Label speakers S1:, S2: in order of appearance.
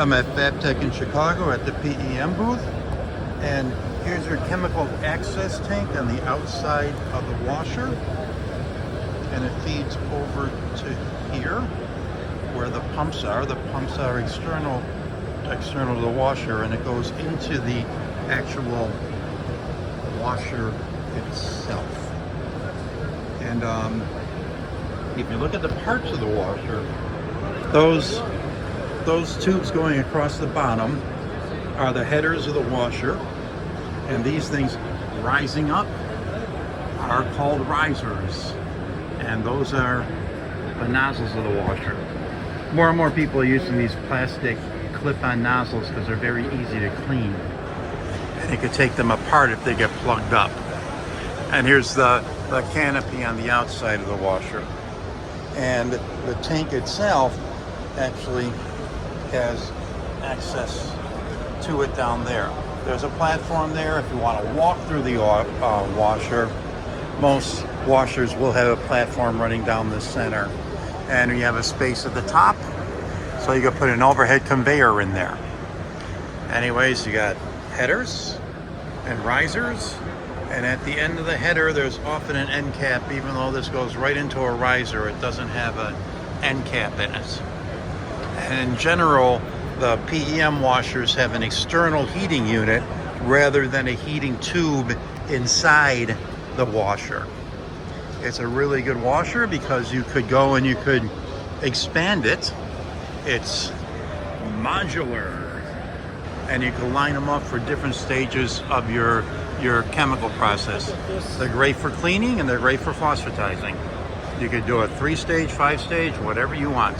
S1: I'm at Fabtech in Chicago at the PEM booth, and here's your chemical access tank on the outside of the washer, and it feeds over to here where the pumps are. The pumps are external to the washer, and it goes into the actual washer itself. And if you look at the parts of the washer, those tubes going across the bottom are the headers of the washer, and these things rising up are called risers, and those are the nozzles of the washer. More and more people are using these plastic clip-on nozzles because they're very easy to clean, and you could take them apart if they get plugged up. And here's the canopy on the outside of the washer, and the tank itself actually has access to it down there. There's a platform there if you want to walk through the washer. Most washers will have a platform running down the center, and you have a space at the top, so you can put an overhead conveyor in there. Anyways, you got headers and risers, and at the end of the header there's often an end cap. Even though this goes right into a riser, it doesn't have an end cap in it. And in general, the PEM washers have an external heating unit rather than a heating tube inside the washer. It's a really good washer because you could go and you could expand it. It's modular, and you can line them up for different stages of your chemical process. They're great for cleaning, and they're great for phosphatizing. You could do a 3-stage, 5-stage, whatever you want.